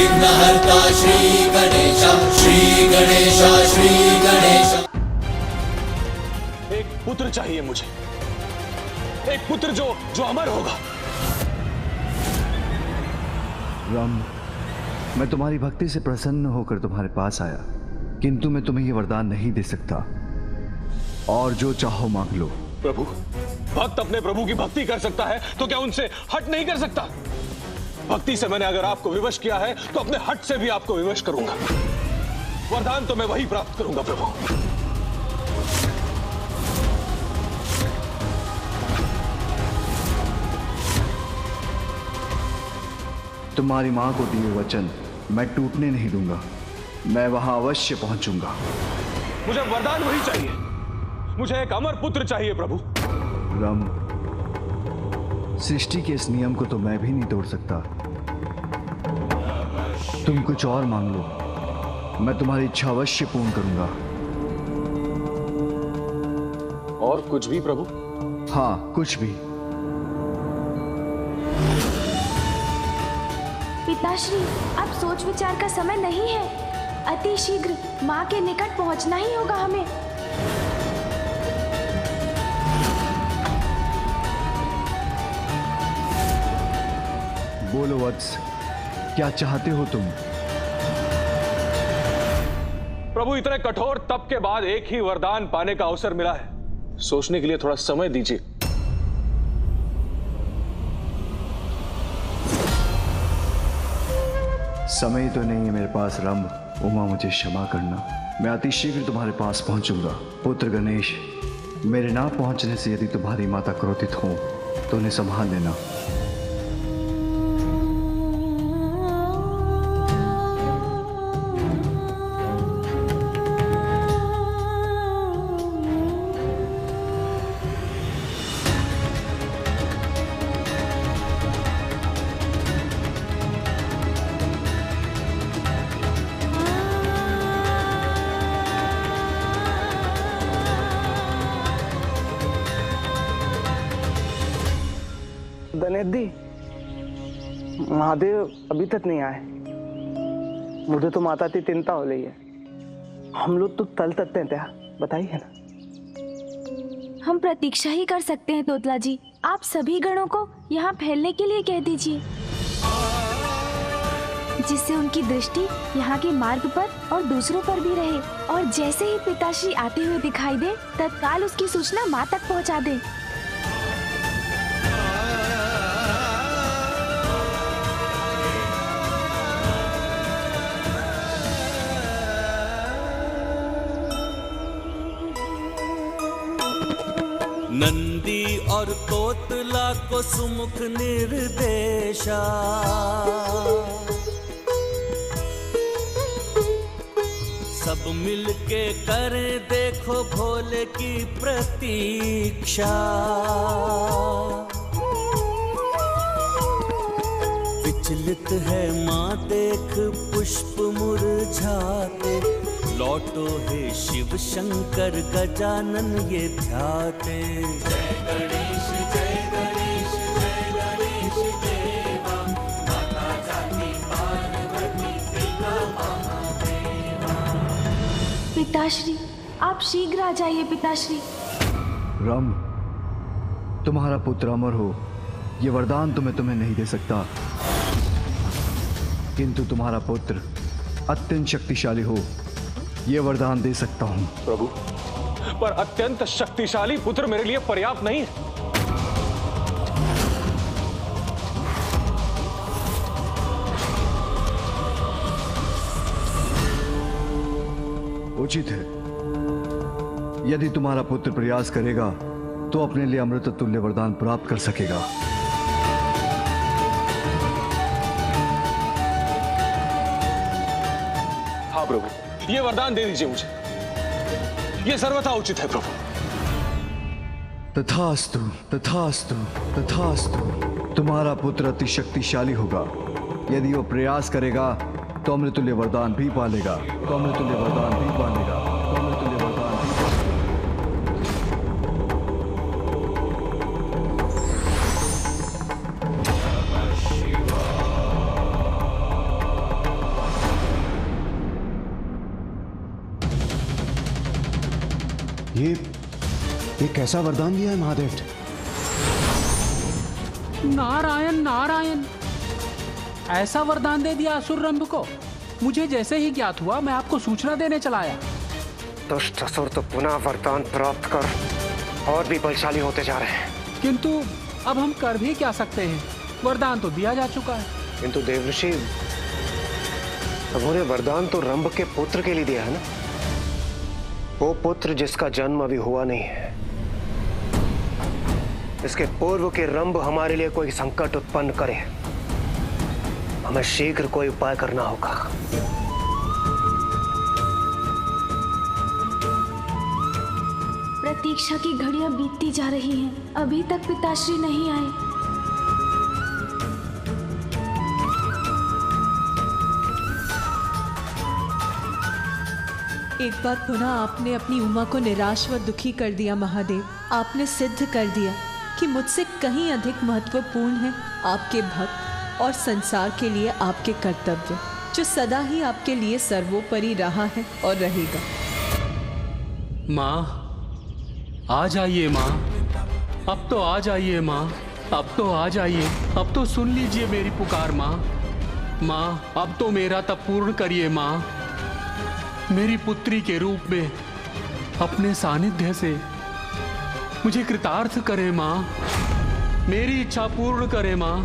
विघ्नहर्ता श्री गणेश, श्री गणेश, श्री गणेश। एक पुत्र चाहिए मुझे, एक पुत्र जो अमर होगा। राम, मैं तुम्हारी भक्ति से प्रसन्न होकर तुम्हारे पास आया, किंतु मैं तुम्हें यह वरदान नहीं दे सकता। और जो चाहो मांग लो। प्रभु, भक्त अपने प्रभु की भक्ति कर सकता है तो क्या उनसे हट नहीं कर सकता? भक्ति से मैंने अगर आपको विवश किया है तो अपने हट से भी आपको विवश करूंगा। वरदान तो मैं वही प्राप्त करूंगा प्रभु। तुम्हारी मां को दिए वचन मैं टूटने नहीं दूंगा। मैं वहां अवश्य पहुंचूंगा। मुझे वरदान वही चाहिए, मुझे एक अमर पुत्र चाहिए प्रभु। राम, सृष्टि के इस नियम को तो मैं भी नहीं तोड़ सकता। तुम कुछ और मांग लो, मैं तुम्हारी इच्छा अवश्य पूर्ण करूंगा। और कुछ भी प्रभु? हाँ, कुछ भी। पिताश्री, अब सोच विचार का समय नहीं है। अति शीघ्र माँ के निकट पहुंचना ही होगा हमें। बोलो वत्स, क्या चाहते हो तुम? प्रभु, इतने कठोर तप के बाद एक ही वरदान पाने का अवसर मिला है, सोचने के लिए थोड़ा समय दीजिए। समय तो नहीं है मेरे पास राम। उमा, मुझे क्षमा करना। मैं अति शीघ्र तुम्हारे पास पहुंचूंगा। पुत्र गणेश, मेरे ना पहुंचने से यदि तुम्हारी माता क्रोधित हो तो उन्हें संभाल लेना। दनेदी, महादेव अभी तक नहीं आए। मुझे तो माता की चिंता हो रही है। हम लोग तो तल सकते हैं क्या, बताइए ना। हम प्रतीक्षा ही कर सकते हैं तोतला जी। आप सभी गणों को यहाँ फैलने के लिए कह दीजिए, जिससे उनकी दृष्टि यहाँ के मार्ग पर और दूसरों पर भी रहे। और जैसे ही पिताश्री आते हुए दिखाई दे, तत्काल उसकी सूचना माँ तक पहुँचा दे। नंदी और तोतला को सुमुख निर्देशा, सब मिलके करें देखो भोले की प्रतीक्षा। विचलित है माँ देख पुष्प मुरझाते, लौटो हे शिव शंकर गजानन ये ध्याते। जय गणेश जय गणेश जय गणेश देवा, माता जाति पार्वती पिता महादेवा। पिताश्री, आप शीघ्र आ जाइए पिताश्री। राम, तुम्हारा पुत्र अमर हो, ये वरदान तो मैं तुम्हें नहीं दे सकता, किंतु तुम्हारा पुत्र अत्यंत शक्तिशाली हो, ये वरदान दे सकता हूं। प्रभु, पर अत्यंत शक्तिशाली पुत्र मेरे लिए पर्याप्त नहीं है। उचित है, यदि तुम्हारा पुत्र प्रयास करेगा तो अपने लिए अमृत तुल्य वरदान प्राप्त कर सकेगा। हाँ प्रभु, ये वरदान दे दीजिए मुझे, ये सर्वथा उचित है प्रभु। तथास्तु तथास्तु तथास्तु। तुम्हारा पुत्र अति शक्तिशाली होगा, यदि वो प्रयास करेगा तो अमृतुल्य वरदान भी पालेगा, तो अमृतुल्य वरदान भी पालेगा, तो अमृतुल्य वरदान भी पालेगा। ये कैसा वरदान दिया है महादेव? नारायण नारायण, ऐसा वरदान दे दिया असुर रंभ को। मुझे जैसे ही ज्ञात हुआ मैं आपको सूचना देने चला आया। दुष्ट असुर तो पुनः वरदान प्राप्त कर और भी बलशाली होते जा रहे हैं। किंतु अब हम कर भी क्या सकते हैं, वरदान तो दिया जा चुका है। किंतु देवऋषि, उन्होंने वरदान तो रंभ के पुत्र के लिए दिया है ना, वो पुत्र जिसका जन्म अभी हुआ नहीं है। इसके पूर्व के रंभ हमारे लिए कोई संकट उत्पन्न करे, हमें शीघ्र कोई उपाय करना होगा। प्रतीक्षा की घड़ियां बीतती जा रही हैं, अभी तक पिताश्री नहीं आए। एक बार पुनः आपने अपनी उमा को निराश व दुखी कर दिया महादेव। आपने सिद्ध कर दिया कि मुझसे कहीं अधिक महत्वपूर्ण है आपके भक्त और संसार के लिए आपके कर्तव्य, जो सदा ही आपके लिए सर्वोपरि रहा है और रहेगा। माँ आ जाइए माँ, अब तो आ जाइए माँ, अब तो आ जाइए, अब तो सुन लीजिए मेरी पुकार माँ। माँ अब तो मेरा तप पूर्ण करिए माँ, मेरी पुत्री के रूप में अपने सानिध्य से मुझे कृतार्थ करे माँ, मेरी इच्छा पूर्ण करे माँ।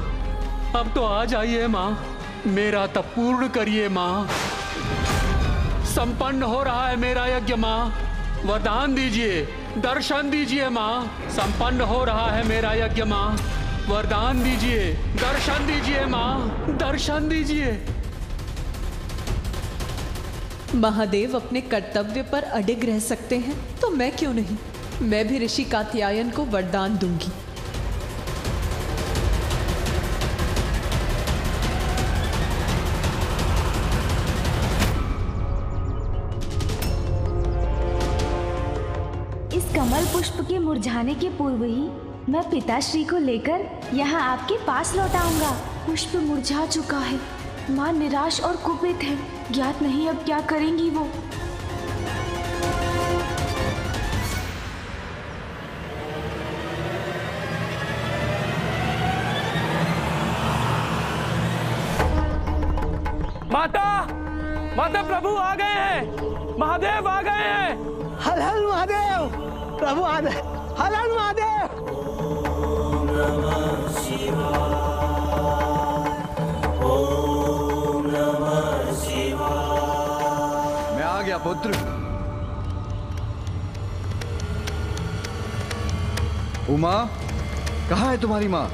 अब तो आ जाइए माँ, मेरा तप पूर्ण करिए माँ। संपन्न हो रहा है मेरा यज्ञ माँ, वरदान दीजिए, दर्शन दीजिए माँ। संपन्न हो रहा है मेरा यज्ञ माँ, वरदान दीजिए, दर्शन दीजिए माँ, दर्शन दीजिए। महादेव अपने कर्तव्य पर अडिग रह सकते हैं तो मैं क्यों नहीं। मैं भी ऋषि कात्यायन को वरदान दूंगी। इस कमल पुष्प के मुरझाने के पूर्व ही मैं पिताश्री को लेकर यहाँ आपके पास लौट आऊंगा। पुष्प मुरझा चुका है, माँ निराश और कुपित है, ज्ञात नहीं अब क्या करेंगी वो। माता, माता प्रभु आ गए हैं, महादेव आ गए हैं। हल हल महादेव, प्रभु आ गए। हल हल महादेव। ओम नमः शिवाय, ओम नमः शिवाय। मैं आ गया पुत्र। उमा, कहाँ है तुम्हारी माँ?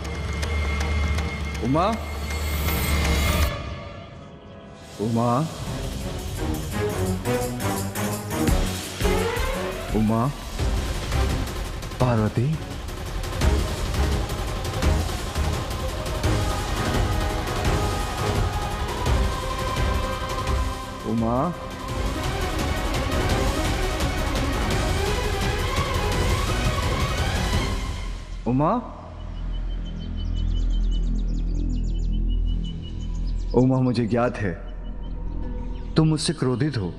उमा, उमा, उमा, पार्वती, उमा, उमा, उमा, मुझे ज्ञात है तुम मुझसे क्रोधित हो,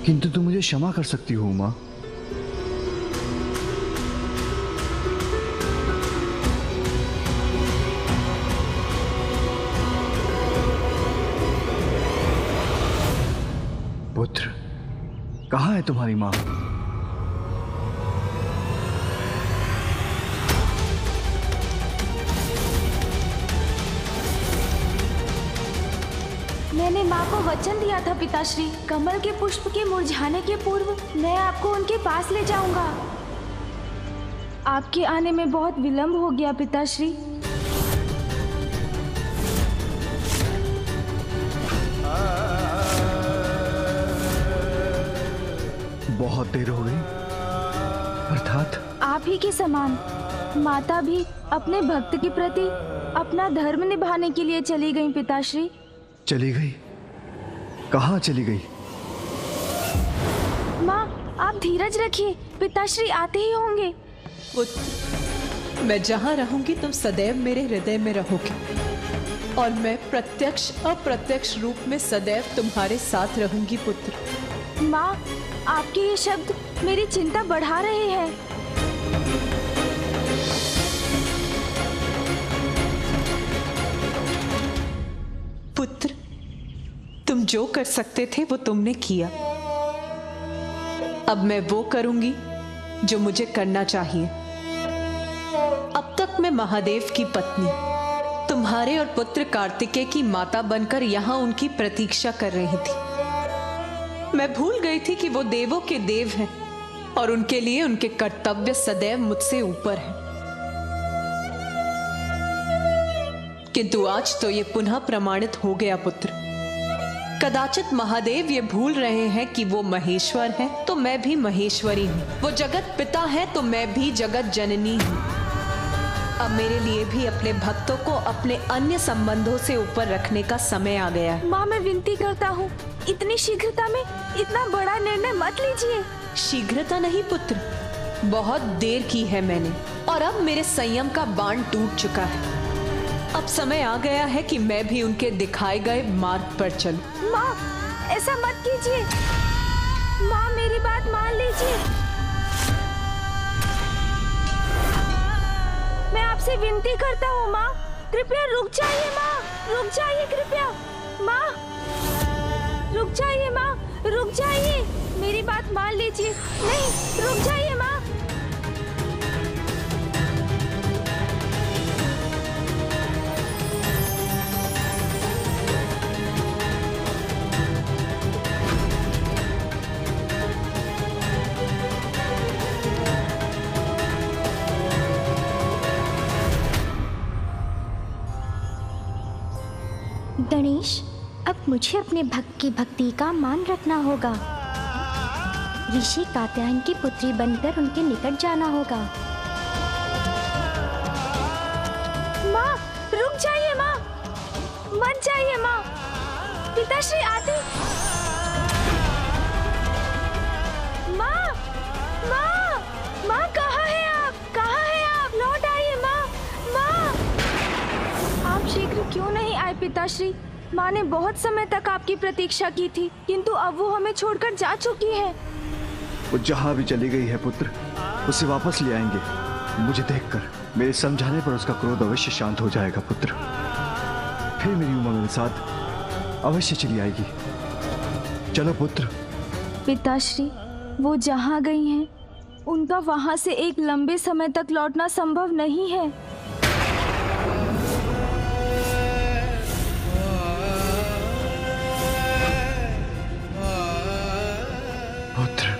किंतु तुम मुझे क्षमा कर सकती हो उमा। पुत्र, कहाँ है तुम्हारी माँ? मैंने माँ को वचन दिया था पिताश्री, कमल के पुष्प के मुरझाने के पूर्व मैं आपको उनके पास ले जाऊंगा। आपके आने में बहुत विलंब हो गया पिताश्री। बहुत देर हो गई, अर्थात आप ही के समान माता भी अपने भक्त के प्रति अपना धर्म निभाने के लिए चली गई पिताश्री। चली गई? कहाँ चली गई? माँ आप धीरज रखिए, पिताश्री आते ही होंगे। पुत्र, मैं जहाँ रहूंगी तुम सदैव मेरे हृदय में रहोगे और मैं प्रत्यक्ष अप्रत्यक्ष रूप में सदैव तुम्हारे साथ रहूंगी पुत्र। माँ, आपके ये शब्द मेरी चिंता बढ़ा रहे हैं। पुत्र, तुम जो कर सकते थे वो तुमने किया। अब मैं वो करूंगी जो मुझे करना चाहिए। अब तक मैं महादेव की पत्नी, तुम्हारे और पुत्र कार्तिकेय की माता बनकर यहाँ उनकी प्रतीक्षा कर रही थी। मैं भूल गई थी कि वो देवों के देव हैं और उनके लिए उनके कर्तव्य सदैव मुझसे ऊपर हैं। किंतु आज तो ये पुनः प्रमाणित हो गया पुत्र। कदाचित महादेव ये भूल रहे हैं कि वो महेश्वर हैं तो मैं भी महेश्वरी हूँ। वो जगत पिता है तो मैं भी जगत जननी हूँ। अब मेरे लिए भी अपने भक्तों को अपने अन्य संबंधों से ऊपर रखने का समय आ गया है। माँ, मैं विनती करता हूँ, इतनी शीघ्रता में इतना बड़ा निर्णय मत लीजिए। शीघ्रता नहीं पुत्र, बहुत देर की है मैंने और अब मेरे संयम का बाण टूट चुका है। अब समय आ गया है कि मैं भी उनके दिखाए गए मार्ग पर चलूं। माँ, ऐसा मत कीजिए। माँ, मेरी बात मान लीजिए। मैं आपसे विनती करता हूँ माँ, कृपया रुक जाइए। माँ, रुक जाइए कृपया। माँ, रुक जाइए। माँ, रुक जाइए, मेरी बात मान लीजिए। नहीं, रुक जाइए माँ। गणेश, अब मुझे अपने भक्त की भक्ति का मान रखना होगा। ऋषि कात्यायन की पुत्री बनकर उनके निकट जाना होगा। माँ, रुक जाइए माँ, मत जाइए माँ। पिताश्री आते। माँ, माँ, माँ, कहाँ है आप? कहाँ है आप? लौट आइए माँ। माँ, आप शीघ्र क्यों नहीं आए पिताश्री? माँ ने बहुत समय तक आपकी प्रतीक्षा की थी, किंतु अब वो हमें छोड़कर जा चुकी है। वो जहाँ भी चली गई है पुत्र, उसे वापस ले आएंगे। मुझे देखकर मेरे समझाने पर उसका क्रोध अवश्य शांत हो जाएगा पुत्र। फिर मेरी उमा मेरे साथ अवश्य चली आएगी। चलो पुत्र। पिताश्री, वो जहाँ गई हैं, उनका वहाँ से एक लंबे समय तक लौटना संभव नहीं है। पुत्र,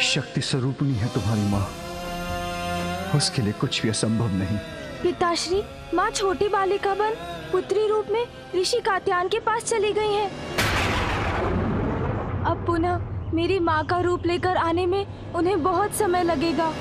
शक्ति स्वरूपिणी है तुम्हारी माँ, उसके लिए कुछ भी असंभव नहीं। पिताश्री, माँ छोटी बालिका बन पुत्री रूप में ऋषि कात्यायन के पास चली गई हैं। अब पुनः मेरी माँ का रूप लेकर आने में उन्हें बहुत समय लगेगा।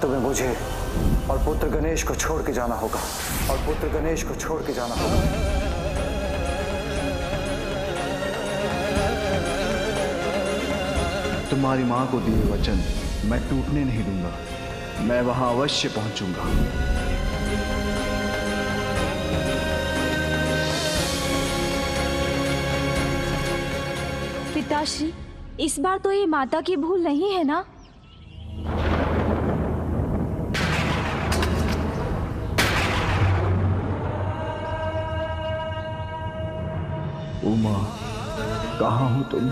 तुम्हें मुझे और पुत्र गणेश को छोड़ के जाना होगा, और पुत्र गणेश को छोड़ के जाना होगा। तुम्हारी माँ को दिए वचन मैं टूटने नहीं दूंगा। मैं वहां अवश्य पहुंचूंगा। पिताश्री, इस बार तो ये माता की भूल नहीं है ना? उमा, कहाँ हो तुम?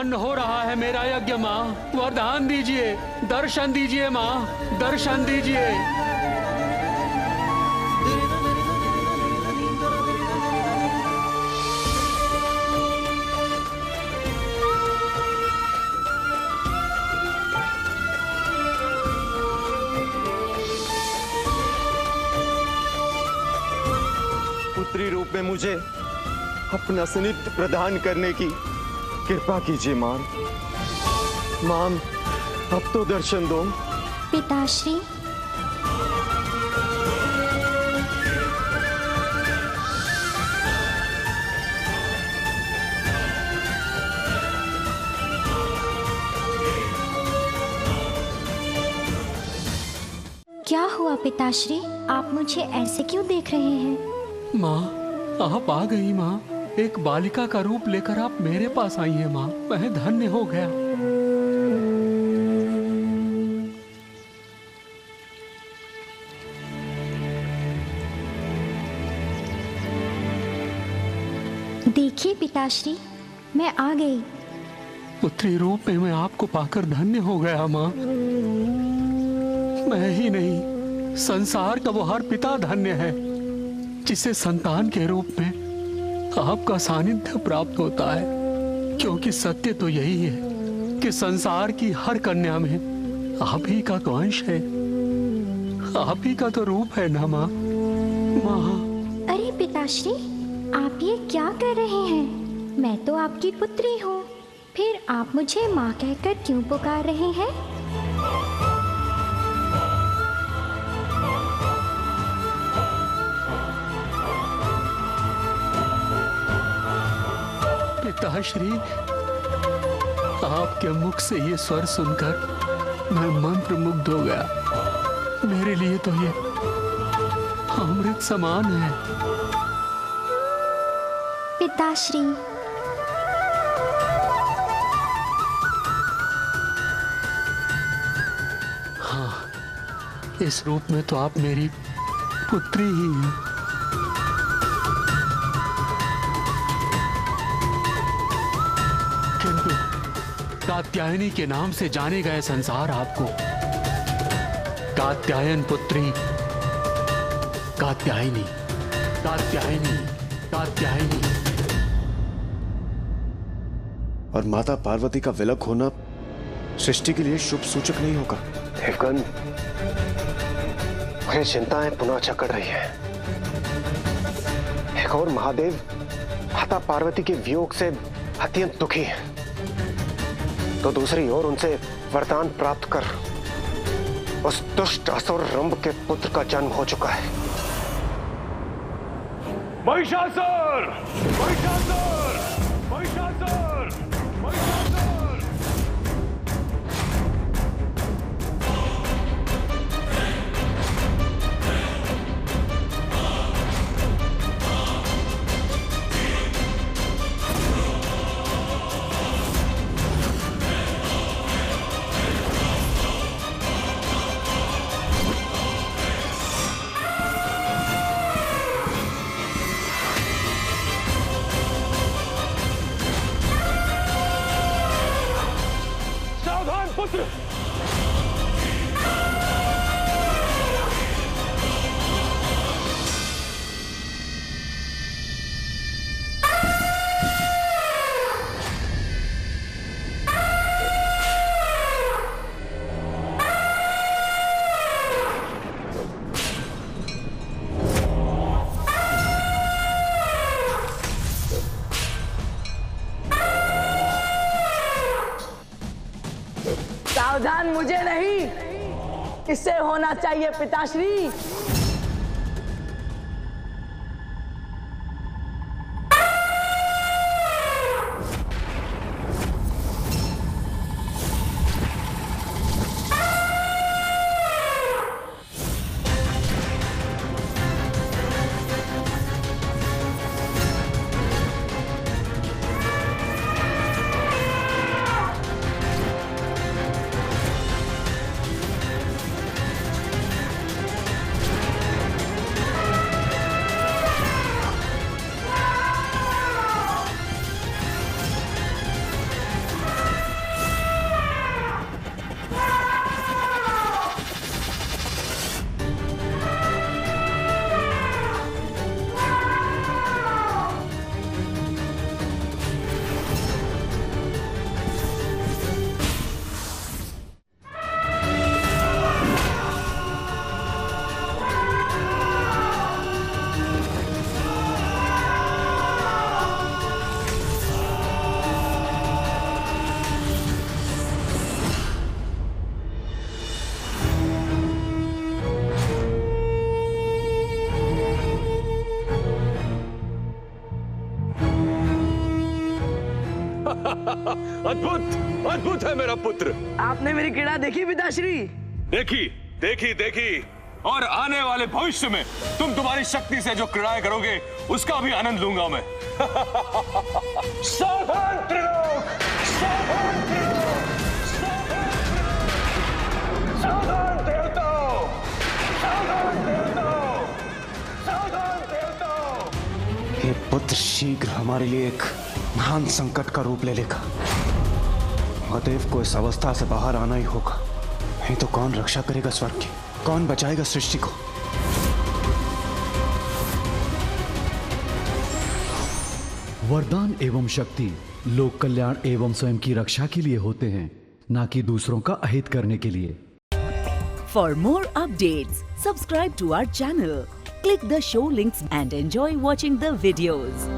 संपन्न हो रहा है मेरा यज्ञ माँ। वरदान दीजिए, दर्शन दीजिए माँ, दर्शन दीजिए। पुत्री रूप में मुझे अपना सानिध्य प्रदान करने की कृपा कीजिए मां। मां, अब तो दर्शन दो। पिताश्री, क्या हुआ पिताश्री? आप मुझे ऐसे क्यों देख रहे हैं? माँ, आप आ गई माँ। एक बालिका का रूप लेकर आप मेरे पास आई हैं माँ। मैं धन्य हो गया। देखिए पिताश्री, मैं आ गई। पुत्री रूप में मैं आपको पाकर धन्य हो गया माँ। मैं ही नहीं, संसार का वो हर पिता धन्य है जिसे संतान के रूप में आपका सानिध्य प्राप्त होता है। क्योंकि सत्य तो यही है कि संसार की हर कन्या में आप ही का तो अंश है, आप ही का तो रूप है ना माँ। माँ, अरे पिताश्री, आप ये क्या कर रहे हैं? मैं तो आपकी पुत्री हूँ, फिर आप मुझे माँ कहकर क्यों पुकार रहे हैं? पिताश्री, आपके मुख से ये स्वर सुनकर मैं मंत्र मुग्ध हो गया। मेरे लिए तो ये अमृत समान है। पिताश्री, हाँ, इस रूप में तो आप मेरी पुत्री ही हैं। किंतु कात्यायनी के नाम से जाने गए संसार आपको कात्यायन पुत्री, कात्यायनी, कात्यायनी, कात्यायनी। और माता पार्वती का विलग होना सृष्टि के लिए शुभ सूचक नहीं होगा। हेमकंद, मुझे चिंताएं पुनः चकड़ रही है। एक और महादेव माता पार्वती के वियोग से अत्यंत दुखी है, तो दूसरी ओर उनसे वरदान प्राप्त कर उस दुष्ट असुर रंभ के पुत्र का जन्म हो चुका है। महिषासुर! महिषासुर! महिषासुर! महिषासुर! पुत्र! सावधान, मुझे नहीं, इससे होना चाहिए पिताश्री। अद्भुत अद्भुत है मेरा पुत्र। आपने मेरी क्रीड़ा देखी पिताश्री? देखी देखी देखी, और आने वाले भविष्य में तुम तुम्हारी शक्ति से जो क्रीड़ाएं करोगे उसका भी आनंद लूंगा मैं। सावधान त्रिलोक, सावधान त्रिलोक, सावधान देवताओं, सावधान देवताओं, सावधान देवताओं। ये पुत्र शीघ्र हमारे लिए एक महान संकट का रूप ले लेगा। महादेव को इस अवस्था से बाहर आना ही होगा, नहीं तो कौन रक्षा करेगा स्वर्ग की, कौन बचाएगा सृष्टि को। वरदान एवं शक्ति लोक कल्याण एवं स्वयं की रक्षा के लिए होते हैं, ना कि दूसरों का अहित करने के लिए। For more updates, subscribe to our channel, click the show links and enjoy watching the videos.